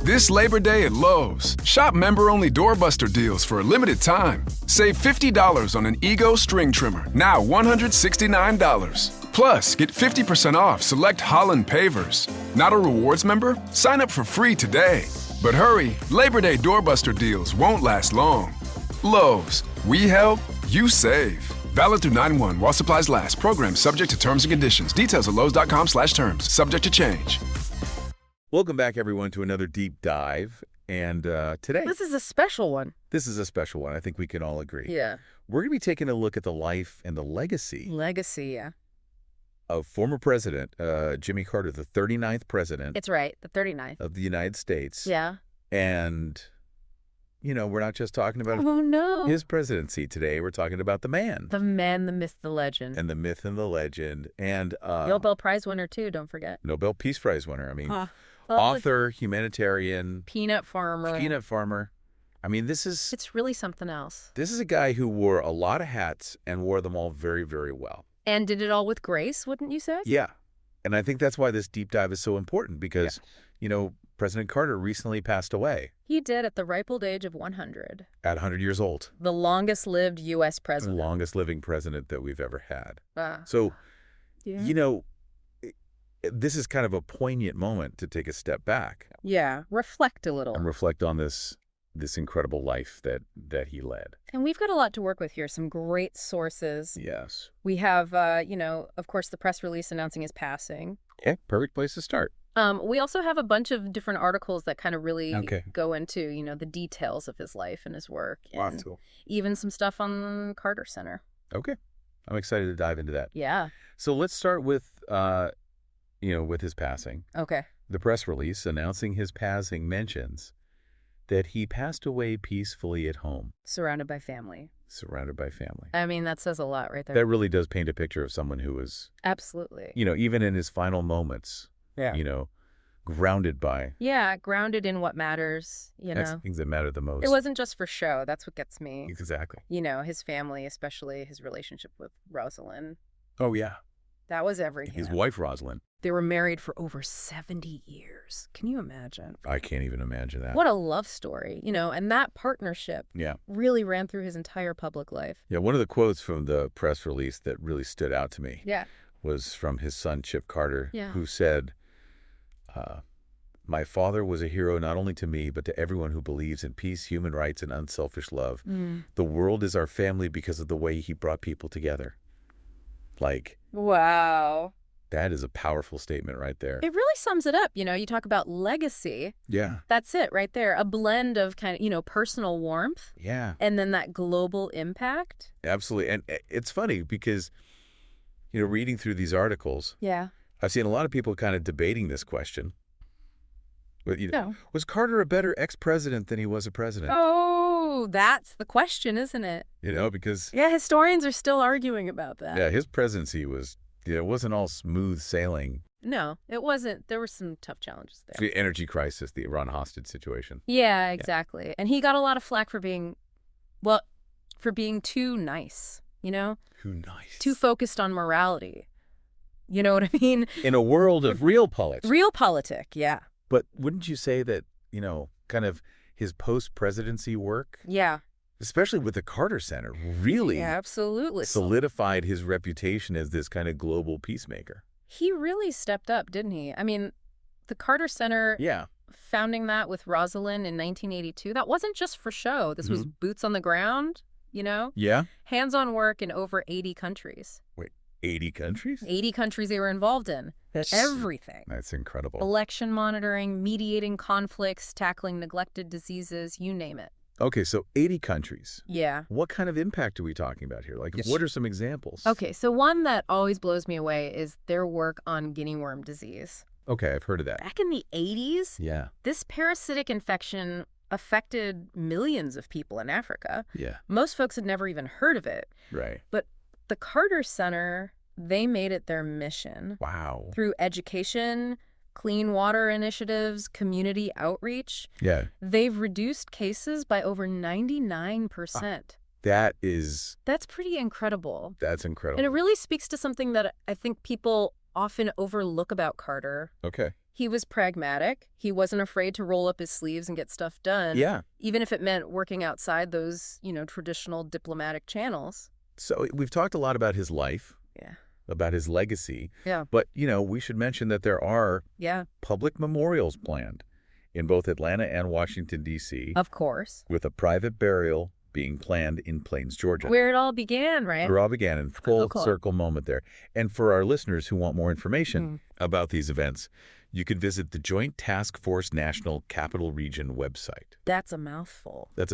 This Labor Day at Lowe's, shop member-only doorbuster deals for a limited time. Save $50 on an Ego string trimmer, now $169. Plus, get 50% off select Holland pavers. Not a rewards member? Sign up for free today. But hurry, Labor Day doorbuster deals won't last long. Lowe's, we help, you save. Valid through 9/1 while supplies last. Program subject to terms and conditions. Details at lowes.com/terms. Subject to change. Welcome back, everyone, to another deep dive. And today... This is a special one. This is a special one. I think we can all agree. Yeah. We're going to be taking a look at the life and the legacy... Yeah. ...of former President Jimmy Carter, the 39th president... It's right, the 39th. ...of the United States. Yeah. And, you know, we're not just talking about his presidency today. We're talking about the man. The man, the myth, the legend. And the myth and the legend. And... Nobel Prize winner, too, don't forget. Nobel Peace Prize winner. I mean... Author, humanitarian, peanut farmer. I mean, this is... It's really something else. This is a guy who wore a lot of hats and wore them all very, very well. And did it all with grace, wouldn't you say? Yeah. And I think that's why this deep dive is so important because, you know, President Carter recently passed away. He did at the ripe old age of 100. At 100 years old. The longest-lived U.S. president. The longest-living president that we've ever had. Yeah. You know... This is kind of a poignant moment to take a step back. Yeah, reflect a little. And reflect on this incredible life that he led. And we've got a lot to work with here, some great sources. Yes. We have, you know, of course, the press release announcing his passing. Yeah, perfect place to start. We also have a bunch of different articles that kind of really go into, you know, the details of his life and his work. And even some stuff on Carter Center. Okay. I'm excited to dive into that. Yeah. So let's start with... you know, with his passing. Okay. The press release announcing his passing mentions that he passed away peacefully at home. Surrounded by family. Surrounded by family. I mean, that says a lot right there. That really does paint a picture of someone who was... Absolutely. You know, even in his final moments, you know, grounded by... Yeah, grounded in what matters, you know. Things that matter the most. It wasn't just for show. That's what gets me. Exactly. You know, his family, especially his relationship with Rosalind. Oh, yeah. That was everything. His wife, Rosalind. They were married for over 70 years. Can you imagine? I can't even imagine that. What a love story, you know, and that partnership really ran through his entire public life. Yeah, one of the quotes from the press release that really stood out to me was from his son, Chip Carter, who said, my father was a hero not only to me, but to everyone who believes in peace, human rights, and unselfish love. The world is our family because of the way he brought people together. Like... Wow. That is a powerful statement right there. It really sums it up. You know, you talk about legacy. Yeah. That's it right there. A blend of kind of, you know, personal warmth. Yeah. And then that global impact. Absolutely. And it's funny because, you know, reading through these articles, I've seen a lot of people kind of debating this question. But, you know, was Carter a better ex-president than he was a president? Oh, that's the question, isn't it? You know, because... Yeah, historians are still arguing about that. Yeah, his presidency was... It wasn't all smooth sailing. No, it wasn't. There were some tough challenges there. The energy crisis, the Iran hostage situation. Yeah, exactly. Yeah. And he got a lot of flack for being, well, for being too nice, you know? Too nice. Too focused on morality. You know what I mean? In a world of real politics. Real politic, yeah. But wouldn't you say that, you know, kind of his post-presidency work? Yeah. Especially with the Carter Center, really absolutely solidified his reputation as this kind of global peacemaker. He really stepped up, didn't he? I mean, the Carter Center, founding that with Rosalind in 1982, that wasn't just for show. This was boots on the ground, you know? Yeah. Hands-on work in over 80 countries. Wait, 80 countries? 80 countries they were involved in. That's everything. That's incredible. Election monitoring, mediating conflicts, tackling neglected diseases, you name it. Okay, so 80 countries. Yeah. What kind of impact are we talking about here? Like, what are some examples? Okay, so one that always blows me away is their work on guinea worm disease. Okay, I've heard of that. Back in the 80s, this parasitic infection affected millions of people in Africa. Yeah. Most folks had never even heard of it. Right. But the Carter Center, they made it their mission. Wow. Through education, clean water initiatives, community outreach. Yeah. They've reduced cases by over 99%. That's pretty incredible. That's incredible. And it really speaks to something that I think people often overlook about Carter. Okay. He was pragmatic. He wasn't afraid to roll up his sleeves and get stuff done. Yeah. Even if it meant working outside those, traditional diplomatic channels. So we've talked a lot about his life. Yeah. About his legacy. Yeah. But, we should mention that there are public memorials planned in both Atlanta and Washington, D.C. Of course. With a private burial being planned in Plains, Georgia. Where it all began, right? Where it all began, in full circle moment there. And for our listeners who want more information about these events, you could visit the Joint Task Force National Capital Region website. That's a mouthful. It's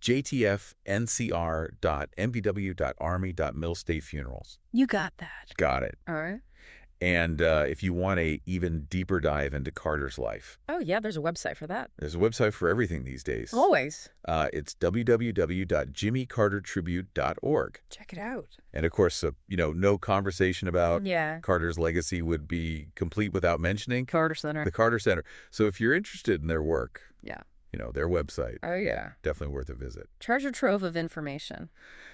jtfncr.mpw.army.mil State Funerals. You got that. Got it. All right. And if you want a even deeper dive into Carter's life. Oh, yeah, there's a website for that. There's a website for everything these days. Always. It's www.jimmycartertribute.org. Check it out. And, of course, no conversation about Carter's legacy would be complete without mentioning Carter Center. The Carter Center. So if you're interested in their work, their website. Oh, yeah. Definitely worth a visit. Treasure trove of information.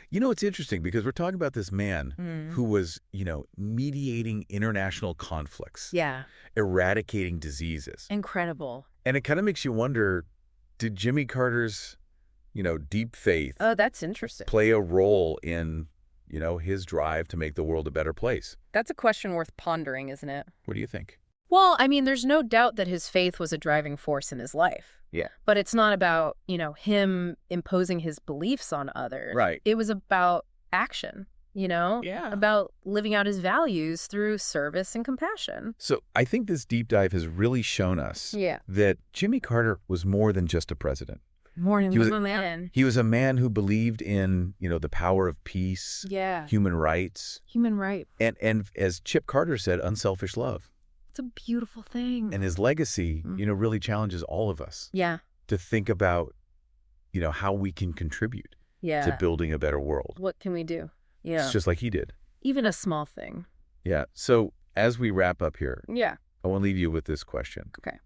It's interesting because we're talking about this man who was, mediating international conflicts. Yeah. Eradicating diseases. Incredible. And it kind of makes you wonder, did Jimmy Carter's, deep faith that's interesting. Play a role in, his drive to make the world a better place? That's a question worth pondering, isn't it? What do you think? Well, I mean, there's no doubt that his faith was a driving force in his life. Yeah. But it's not about, him imposing his beliefs on others. Right. It was about action, Yeah. About living out his values through service and compassion. So I think this deep dive has really shown us that Jimmy Carter was more than just a president. More than a man. He was a man who believed in, the power of peace, human rights. Human right. And as Chip Carter said, unselfish love. It's a beautiful thing. And his legacy, really challenges all of us. Yeah. To think about, how we can contribute to building a better world. What can we do? Yeah. It's just like he did. Even a small thing. Yeah. So as we wrap up here, I want to leave you with this question. Okay.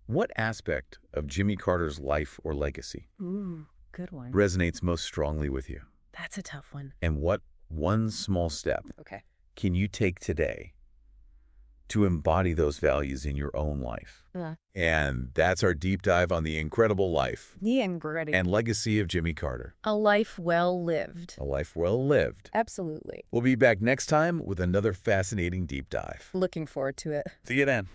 What aspect of Jimmy Carter's life or legacy good one. resonates most strongly with you? That's a tough one. And what one small step can you take today to embody those values in your own life? And that's our deep dive on the incredible life and legacy of Jimmy Carter. A life well lived. A life well lived. Absolutely. We'll be back next time with another fascinating deep dive. Looking forward to it. See you then.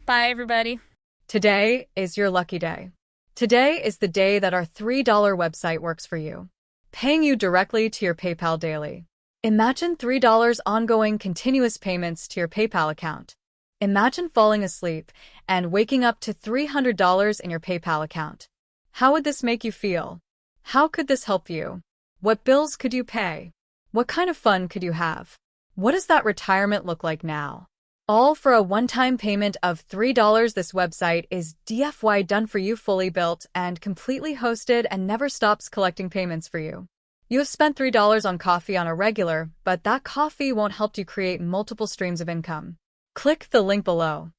Bye, everybody. Today is your lucky day. Today is the day that our $3 website works for you, paying you directly to your PayPal daily. Imagine $3 ongoing continuous payments to your PayPal account. Imagine falling asleep and waking up to $300 in your PayPal account. How would this make you feel? How could this help you? What bills could you pay? What kind of fun could you have? What does that retirement look like now? All for a one-time payment of $3. This website is DFY done for you, fully built and completely hosted, and never stops collecting payments for you. You have spent $3 on coffee on a regular, but that coffee won't help you create multiple streams of income. Click the link below.